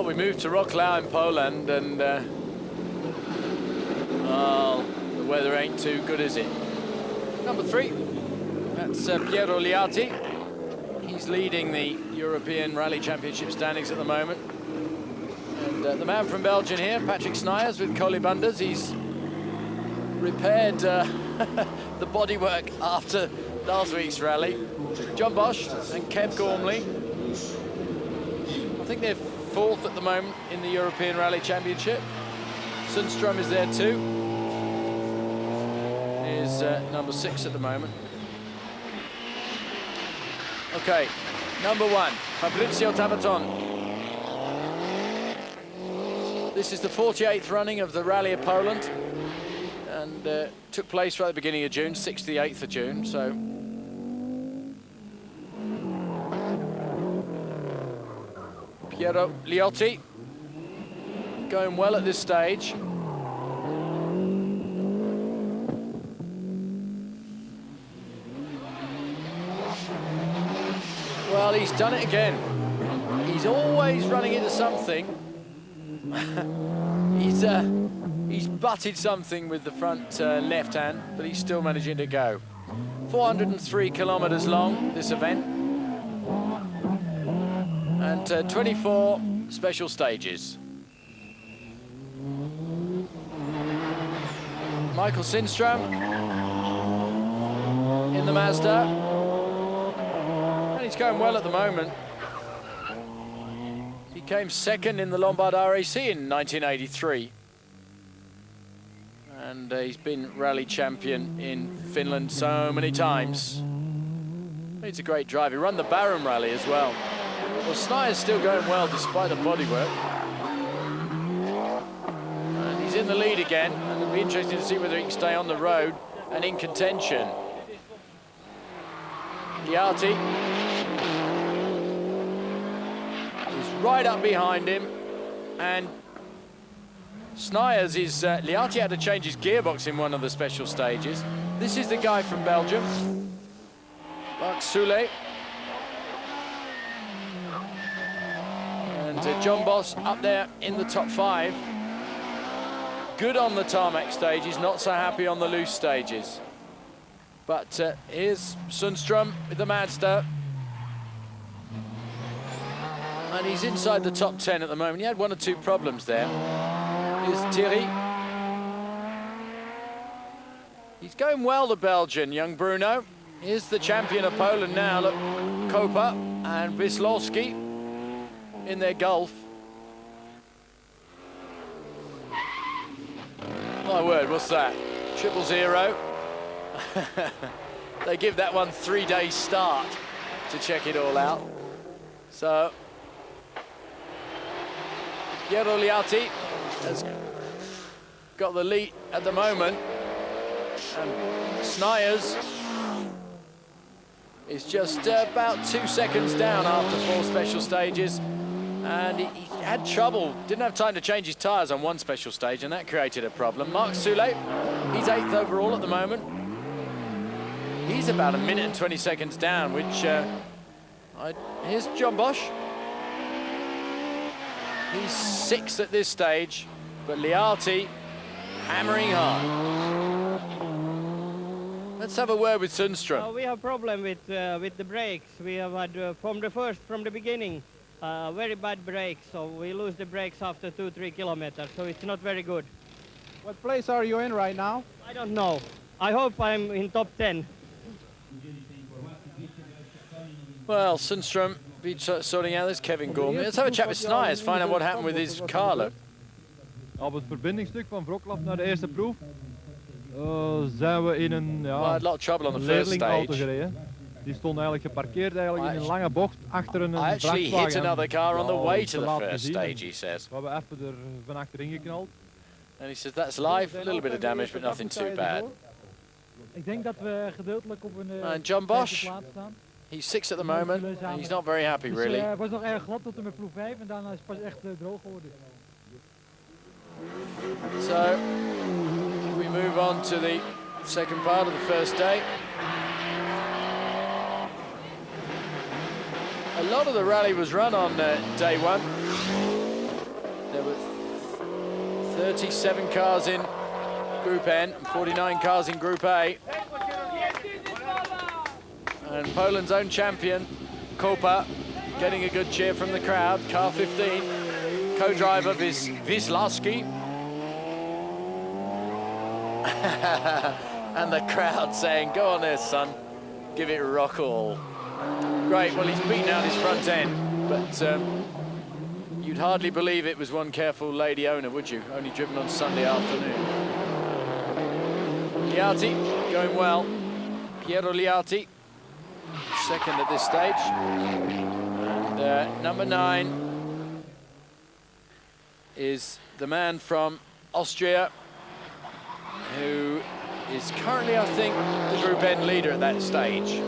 we moved to Wrocław in Poland, and well, the weather ain't too good, is it? Number 3, that's Piero Liati. He's leading the European Rally Championship standings at the moment. And the man from Belgium here, Patrick Snijders with Colibunders, he's repaired the bodywork after last week's rally. John Bosch and Kev Gormley. I think they're 4th at the moment in the European Rally Championship. Sundström is there too. Is number 6 at the moment. Okay, number 1, Fabrizio Tabaton. This is the 48th running of the Rally of Poland, and took place right at the beginning of June, 6th to the 8th of June, so. Piero Liotti going well at this stage. Well, he's done it again. He's always running into something. He's butted something with the front left hand, but he's still managing to go. 403 kilometers long, this event. And 24 special stages. Michael Sundström in the Mazda. And he's going well at the moment. He came 2nd in the Lombard RAC in 1983. And he's been rally champion in Finland so many times. He's a great driver. He ran the Baron Rally as well. Well, Snijders still going well despite the bodywork. And he's in the lead again, and it'll be interesting to see whether he can stay on the road and in contention. Liati is right up behind him, and Snijders is, Liati had to change his gearbox in one of the special stages. This is the guy from Belgium, Marc Soulé. And John Bosch up there in the top 5. Good on the tarmac stages, not so happy on the loose stages. But here's Sundström with the Mazda. And he's inside the top 10 at the moment. He had 1 or 2 problems there. Here's Thierry. He's going well, the Belgian, young Bruno. Here's the champion of Poland now, look, Kopa and Wisłowski in their Golf. My word, what's that? 000. They give that one 3 days start to check it all out. So, Piero Liati has got the lead at the moment. And Snijders is just about 2 seconds down after 4 special stages. And he had trouble, didn't have time to change his tyres on 1 special stage, and that created a problem. Marc Soulé, he's 8th overall at the moment. He's about 1 minute and 20 seconds down, which, here's John Bosch. He's 6th at this stage, but Liati hammering hard. Let's have a word with Sundström. We have problem with the brakes. We have had from the beginning, very bad brakes. So we lose the brakes after 2-3 kilometers. So it's not very good. What place are you in right now? I don't know. I hope I'm in top 10. Well, Sundström be sorting out this Kevin Gormley. Let's have a chat with Snijders, find out what happened with his car. Look. Op het verbindingsstuk van Wrocław naar de eerste proef zijn we in een a lot of trouble on the first leerlingauto stage. gereden. Die stond eigenlijk geparkeerd eigenlijk in een lange bocht achter een I actually hit vrachtwagen. another car on the way to the laat first gezien. stage, he says. We hebben even er van achterin geknald. And he says that's live, a little bit of damage, but nothing too bad. Ik denk dat we gedeeltelijk op een And John Bosch, plaats staan. he's 6th at the moment, and he's not very happy, really. Het was nog erg glad tot en met proef 5 en daarna is het pas echt droog geworden. So, we move on to the second part of the first day. A lot of the rally was run on day 1. There were 37 cars in Group N and 49 cars in Group A. And Poland's own champion, Kopa, getting a good cheer from the crowd. Car 15, co-driver Wislarski. And the crowd saying, go on there, son, give it rock all. Great, well, he's beaten out his front end, but you'd hardly believe it was one careful lady owner, would you? Only driven on Sunday afternoon. Liati going well. Piero Liati, second at this stage. And number 9 is the man from Austria, who is currently, I think, the Group N leader at that stage.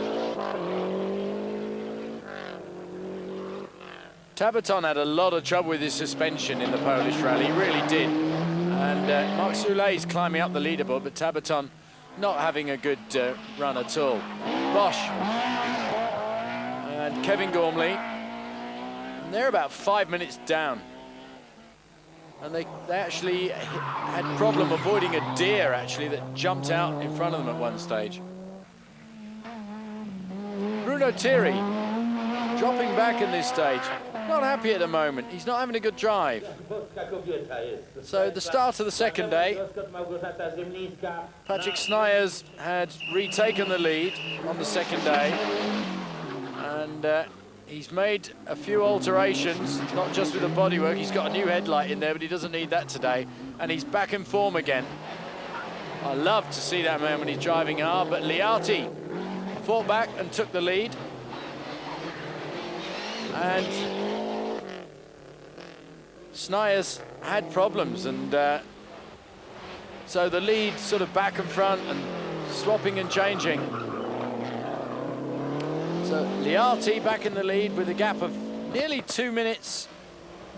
Tabaton had a lot of trouble with his suspension in the Polish rally, he really did. And Marc Soulé is climbing up the leaderboard, but Tabaton not having a good run at all. Bosch and Kevin Gormley, and they're about 5 minutes down. And they actually had a problem avoiding a deer, actually, that jumped out in front of them at one stage. Bruno Thierry dropping back in this stage. Not happy at the moment. He's not having a good drive. So the start of the second day, Patrick Sniers had retaken the lead on the second day. And he's made a few alterations, not just with the bodywork. He's got a new headlight in there, but he doesn't need that today. And he's back in form again. I love to see that man when he's driving hard, but Liati fought back and took the lead. And Sniers had problems, and so the lead sort of back and front and swapping and changing. So Liati back in the lead with a gap of nearly 2 minutes,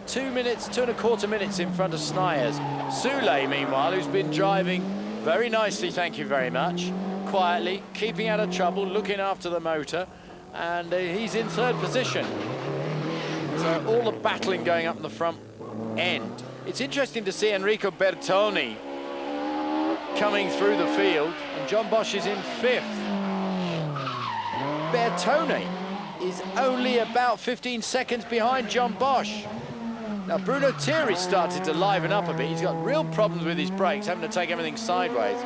2.25 minutes in front of Sniers. Soulé, meanwhile, who's been driving very nicely, thank you very much, quietly, keeping out of trouble, looking after the motor, and he's in third position. So all the battling going up in the front end. It's interesting to see Enrico Bertoni coming through the field, and John Bosch is in 5th. Bertoni is only about 15 seconds behind John Bosch. Now Bruno Thierry started to liven up a bit. He's got real problems with his brakes, having to take everything sideways.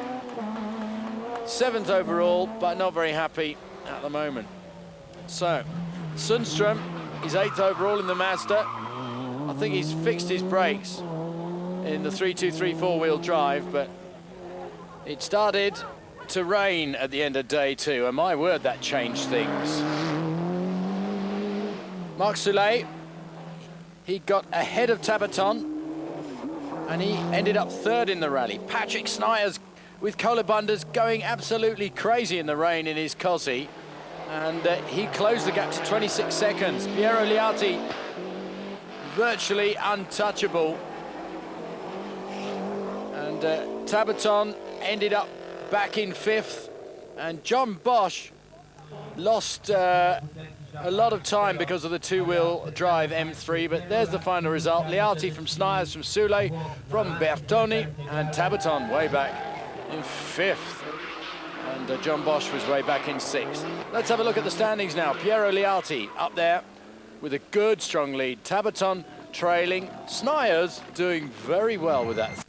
7th overall, but not very happy at the moment. So Sundström is 8th overall in the Mazda. I think he's fixed his brakes in the 3.2, 3.4 wheel drive, but it started to rain at the end of day 2, and my word, that changed things. Marc Soulé, he got ahead of Tabaton, and he ended up 3rd in the rally. Patrick Sniers with Kolobunders going absolutely crazy in the rain in his Cossi, and he closed the gap to 26 seconds. Piero Liati virtually untouchable, and Tabaton ended up back in 5th, and John Bosch lost a lot of time because of the 2-wheel drive M3, but there's the final result. Liati from Sniers, from Soulé, from Bertoni, and Tabaton way back in 5th. And John Bosch was way back in 6th. Let's have a look at the standings now. Piero Liati up there with a good, strong lead. Tabaton trailing. Sniers doing very well with that